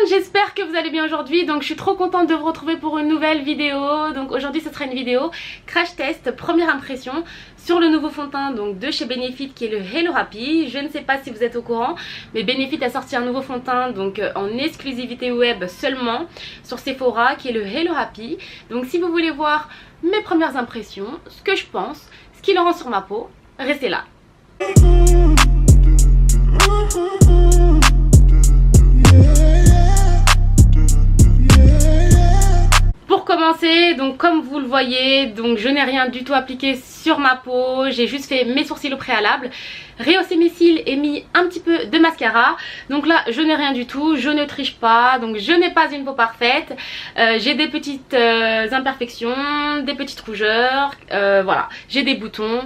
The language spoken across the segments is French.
j'espère que vous allez bien aujourd'hui. Donc je suis trop contente de vous retrouver pour une nouvelle vidéo. Donc aujourd'hui ce sera une vidéo crash test, première impression sur le nouveau fond de teint donc de chez Benefit qui est le Hello Happy. Je ne sais pas si vous êtes au courant, mais Benefit a sorti un nouveau fond de teint donc en exclusivité web seulement sur Sephora qui est le Hello Happy. Donc si vous voulez voir mes premières impressions, ce que je pense, ce qu'il rend sur ma peau, restez là. Pour commencer, donc comme vous le voyez, donc je n'ai rien du tout appliqué sur ma peau, j'ai juste fait mes sourcils au préalable, rehaussé mes cils et mis un petit peu de mascara. Donc là je n'ai rien du tout, je ne triche pas, donc je n'ai pas une peau parfaite, j'ai des petites imperfections, des petites rougeurs, voilà, j'ai des boutons.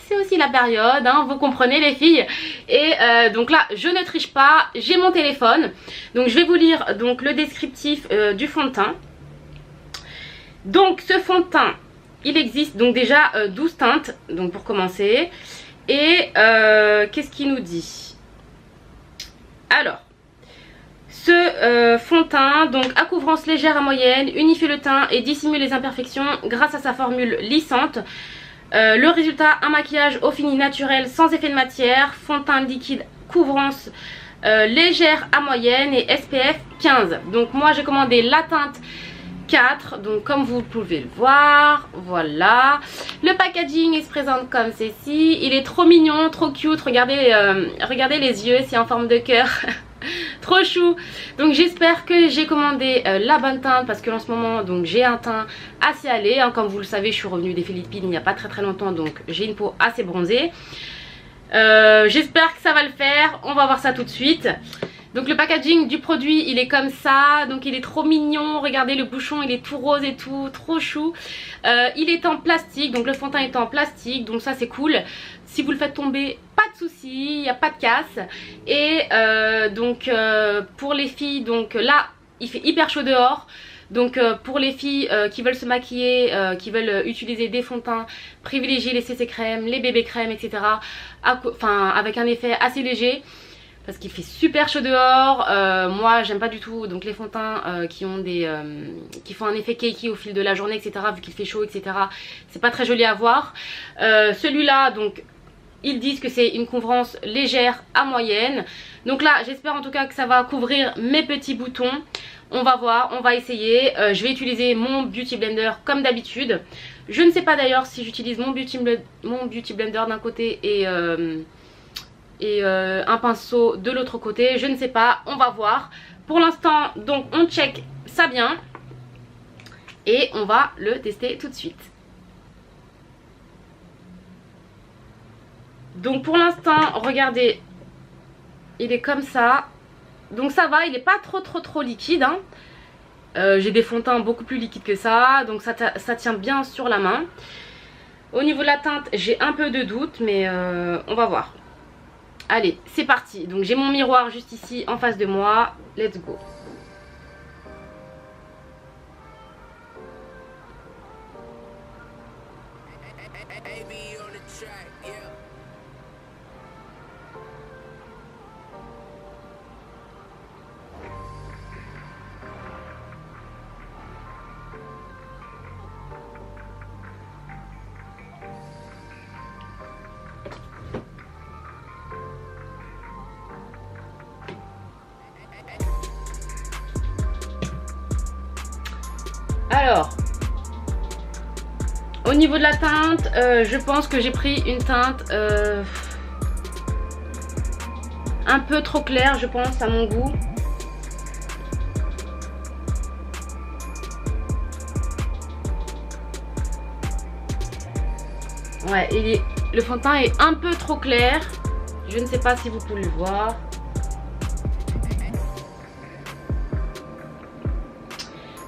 C'est aussi la période, hein, vous comprenez les filles. Et donc là je ne triche pas, j'ai mon téléphone. Donc je vais vous lire donc le descriptif du fond de teint. Donc ce fond de teint, il existe donc déjà 12 teintes, donc pour commencer. Et qu'est-ce qu'il nous dit? Alors, ce fond de teint, donc à couvrance légère à moyenne, unifie le teint et dissimule les imperfections grâce à sa formule lissante. Le résultat, un maquillage au fini naturel sans effet de matière, fond de teint liquide couvrance légère à moyenne et SPF 15. Donc moi j'ai commandé la teinte 4, donc comme vous pouvez le voir, voilà. Le packaging il se présente comme ceci, il est trop mignon, trop cute, regardez, regardez les yeux, c'est en forme de cœur. Trop chou. Donc j'espère que j'ai commandé la bonne teinte parce que en ce moment donc j'ai un teint assez allé, hein. Comme vous le savez je suis revenue des Philippines il n'y a pas très longtemps, donc j'ai une peau assez bronzée. J'espère que ça va le faire, on va voir ça tout de suite. Donc le packaging du produit il est comme ça, donc il est trop mignon, regardez le bouchon il est tout rose et tout, trop chou. Il est en plastique, donc le fond de teint est en plastique, donc ça c'est cool. Si vous le faites tomber, pas de souci, il n'y a pas de casse. Et donc pour les filles, donc là il fait hyper chaud dehors. Donc pour les filles qui veulent se maquiller, qui veulent utiliser des fonds de teint, privilégiez les CC crèmes, les bébés crèmes, etc. Enfin avec un effet assez léger. Parce qu'il fait super chaud dehors, moi j'aime pas du tout donc les fonds de teint qui font un effet cakey au fil de la journée, etc. Vu qu'il fait chaud, etc. C'est pas très joli à voir. Celui-là donc ils disent que c'est une couvrance légère à moyenne. Donc là j'espère en tout cas que ça va couvrir mes petits boutons. On va voir, on va essayer. Je vais utiliser mon Beauty Blender comme d'habitude. Je ne sais pas d'ailleurs si j'utilise mon Beauty Blender d'un côté et un pinceau de l'autre côté, je ne sais pas, on va voir. Pour l'instant donc on check ça bien et on va le tester tout de suite. Donc pour l'instant regardez, il est comme ça, donc ça va, il n'est pas trop liquide, hein. J'ai des fonds de teint beaucoup plus liquides que ça, donc ça tient bien sur la main. Au niveau de la teinte j'ai un peu de doute, mais on va voir. Allez, c'est parti. Donc j'ai mon miroir juste ici en face de moi. Let's go. Alors, au niveau de la teinte, je pense que j'ai pris une teinte un peu trop claire, je pense, à mon goût. Ouais, le fond de teint est un peu trop clair. Je ne sais pas si vous pouvez le voir.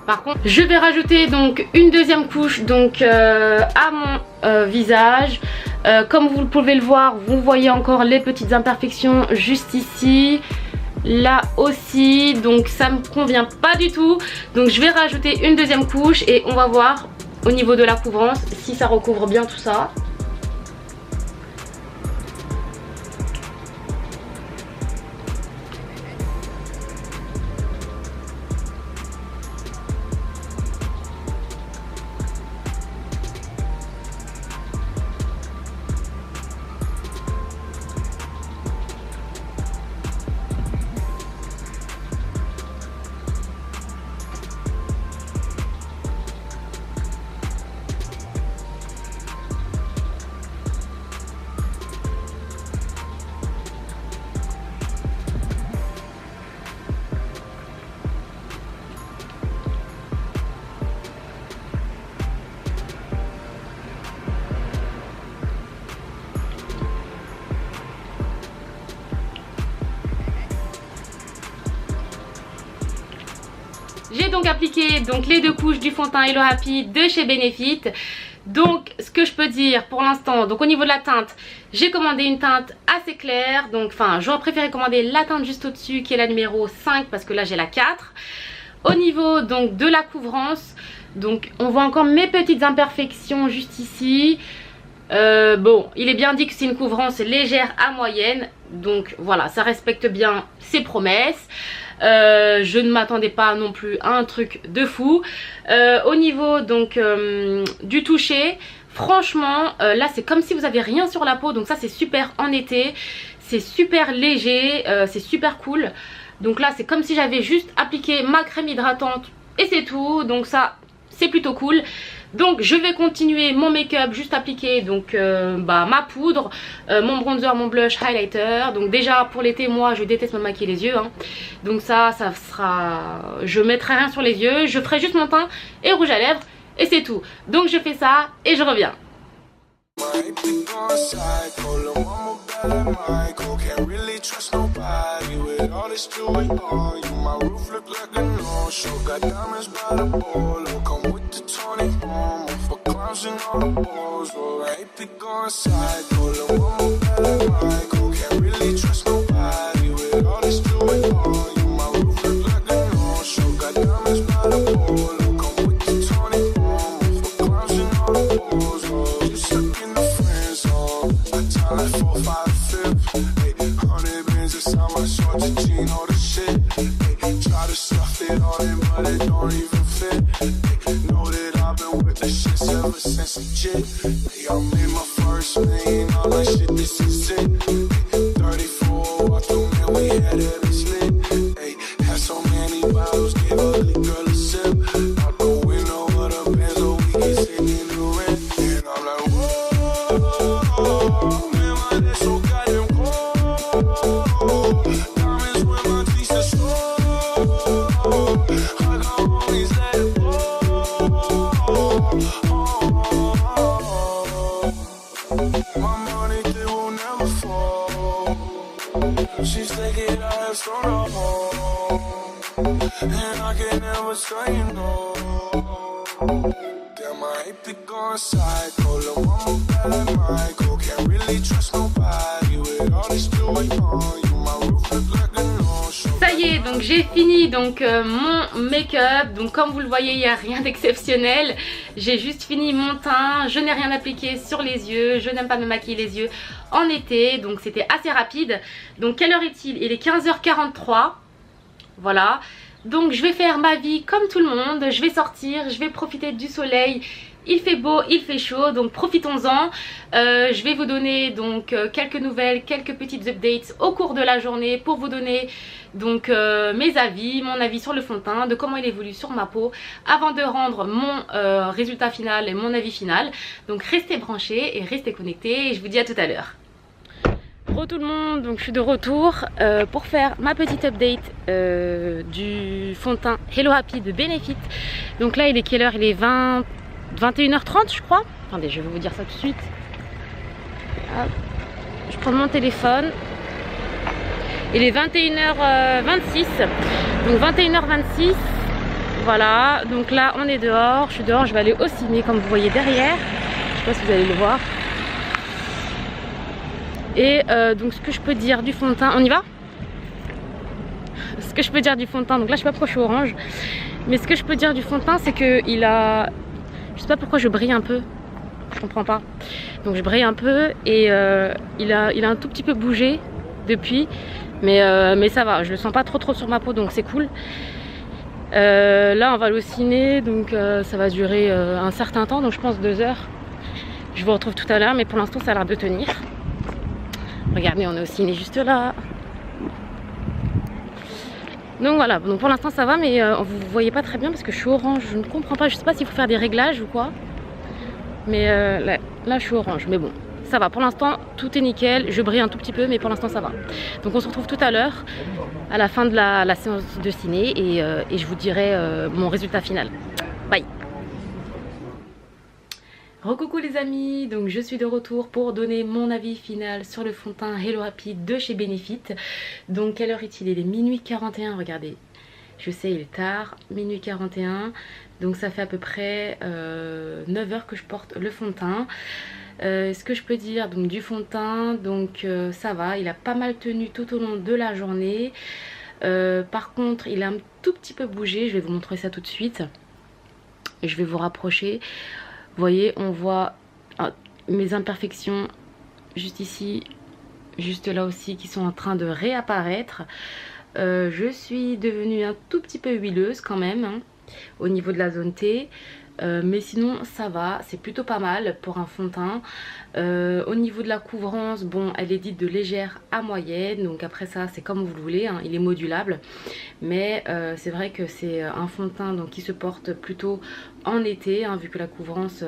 Par contre, je vais rajouter donc une deuxième couche donc à mon visage. Comme vous pouvez le voir, vous voyez encore les petites imperfections juste ici. Là aussi, donc ça me convient pas du tout. Donc je vais rajouter une deuxième couche et on va voir au niveau de la couvrance si ça recouvre bien tout ça. J'ai donc appliqué donc les 2 couches du fond de teint Hello Happy de chez Benefit. Donc ce que je peux dire pour l'instant, donc au niveau de la teinte, j'ai commandé une teinte assez claire. Donc enfin j'aurais préféré commander la teinte juste au dessus qui est la numéro 5 parce que là j'ai la 4. Au niveau donc de la couvrance, donc on voit encore mes petites imperfections juste ici. Bon, il est bien dit que c'est une couvrance légère à moyenne. Donc voilà, ça respecte bien ses promesses. Je ne m'attendais pas non plus à un truc de fou. Au niveau donc du toucher, franchement là c'est comme si vous avez rien sur la peau. Donc ça c'est super en été. C'est super léger, c'est super cool. Donc là c'est comme si j'avais juste appliqué ma crème hydratante et c'est tout. Donc ça c'est plutôt cool. Donc je vais continuer mon make-up, juste appliquer donc ma poudre, mon bronzer, mon blush, highlighter. Donc déjà pour l'été moi je déteste me maquiller les yeux hein. Donc ça sera, je mettrai rien sur les yeux, je ferai juste mon teint et rouge à lèvres et c'est tout. Donc je fais ça et je reviens. Ça y est, donc j'ai fini donc mon make-up. Donc comme vous le voyez, il n'y a rien d'exceptionnel. J'ai juste fini mon teint. Je n'ai rien appliqué sur les yeux. Je n'aime pas me maquiller les yeux en été. Donc c'était assez rapide. Donc quelle heure est-il? Il est 15h43. Voilà. Donc je vais faire ma vie comme tout le monde. Je vais sortir, je vais profiter du soleil. Il fait beau, il fait chaud, donc profitons-en. Je vais vous donner donc quelques nouvelles, quelques petites updates au cours de la journée pour vous donner donc mes avis, mon avis sur le fond de teint, de comment il évolue sur ma peau avant de rendre mon résultat final et mon avis final. Donc restez branchés et restez connectés et je vous dis à tout à l'heure. Re tout le monde, donc je suis de retour pour faire ma petite update du fond de teint Hello Happy de Benefit. Donc là il est quelle heure? Il est 21h30 je crois. Attendez, je vais vous dire ça tout de suite. Hop. Je prends mon téléphone. Il est 21h26. Donc 21h26. Voilà. Donc là on est dehors. Je suis dehors. Je vais aller au ciné comme vous voyez derrière. Je sais pas si vous allez le voir. Et donc ce que je peux dire du fond de teint. On y va? Ce que je peux dire du fond de teint. Donc là je sais pas pourquoi je suis orange. Mais ce que je peux dire du fond de teint c'est que il a... Je sais pas pourquoi je brille un peu, je comprends pas. Donc je brille un peu et il a un tout petit peu bougé depuis, mais ça va, je le sens pas trop sur ma peau donc c'est cool. Là on va aller au ciné donc ça va durer un certain temps, donc je pense 2 heures. Je vous retrouve tout à l'heure mais pour l'instant ça a l'air de tenir. Regardez, on est au ciné juste là. Donc voilà, donc pour l'instant ça va mais vous voyez pas très bien parce que je suis orange, je ne comprends pas, je sais pas s'il faut faire des réglages ou quoi. Mais là je suis orange, mais bon, ça va, pour l'instant tout est nickel, je brille un tout petit peu mais pour l'instant ça va. Donc on se retrouve tout à l'heure à la fin de la séance de ciné et je vous dirai mon résultat final. Bye. Recoucou les amis, donc je suis de retour pour donner mon avis final sur le fond de teint Hello Happy de chez Benefit. Donc quelle heure est-il? Il est minuit 41, regardez. Je sais, il est tard, minuit 41. Donc ça fait à peu près 9 heures que je porte le fond de teint. Ce que je peux dire donc du fond de teint, donc ça va, il a pas mal tenu tout au long de la journée. Par contre, il a un tout petit peu bougé, je vais vous montrer ça tout de suite. Je vais vous rapprocher. Vous voyez, on voit mes imperfections juste ici, juste là aussi, qui sont en train de réapparaître. Je suis devenue un tout petit peu huileuse quand même, hein, au niveau de la zone T. Mais sinon ça va, c'est plutôt pas mal pour un fond de teint. Au niveau de la couvrance, bon, elle est dite de légère à moyenne, donc après ça c'est comme vous le voulez, hein, il est modulable. Mais c'est vrai que c'est un fond de teint donc, qui se porte plutôt en été, hein, vu que la couvrance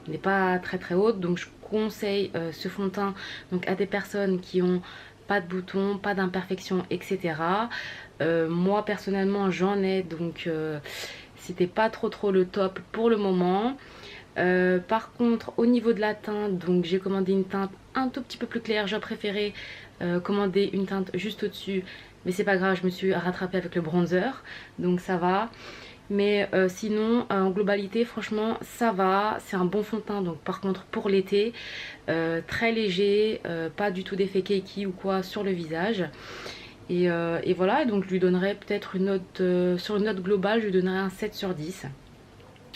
n'est pas très très haute. Donc je conseille ce fond de teint donc, à des personnes qui ont pas de boutons, pas d'imperfections, etc. Moi personnellement j'en ai, donc c'était pas trop le top pour le moment. Par contre au niveau de la teinte, donc j'ai commandé une teinte un tout petit peu plus claire. J'aurais préféré commander une teinte juste au dessus, mais c'est pas grave, je me suis rattrapée avec le bronzer, donc ça va. Mais sinon en globalité franchement ça va, c'est un bon fond de teint. Donc par contre pour l'été, très léger, pas du tout d'effet cakey ou quoi sur le visage. Et voilà, donc je lui donnerais peut-être une note, sur une note globale, je lui donnerais un 7 sur 10.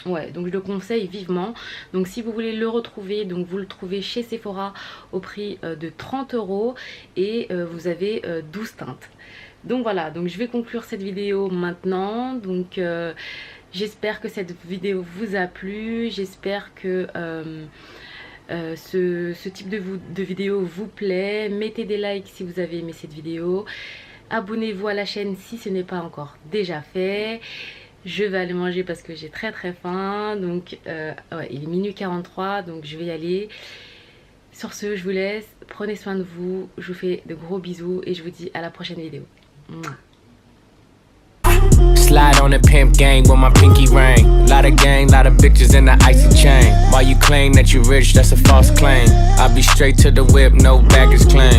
Ouais, donc je le conseille vivement. Donc si vous voulez le retrouver, donc vous le trouvez chez Sephora au prix de 30 € et vous avez 12 teintes. Donc voilà, donc je vais conclure cette vidéo maintenant. Donc j'espère que cette vidéo vous a plu, j'espère que ce type de vidéo vous plaît. Mettez des likes si vous avez aimé cette vidéo. Abonnez-vous à la chaîne si ce n'est pas encore déjà fait. Je vais aller manger parce que j'ai très faim. Donc ouais, il est minuit 43, donc je vais y aller. Sur ce, je vous laisse. Prenez soin de vous. Je vous fais de gros bisous et je vous dis à la prochaine vidéo. Mouah. Slide on the pimp gang with my pinky ring. Lot of gang, lot of bitches in the icy chain. While you claim that you rich, that's a false claim. I'll be straight to the whip, no baggage claim.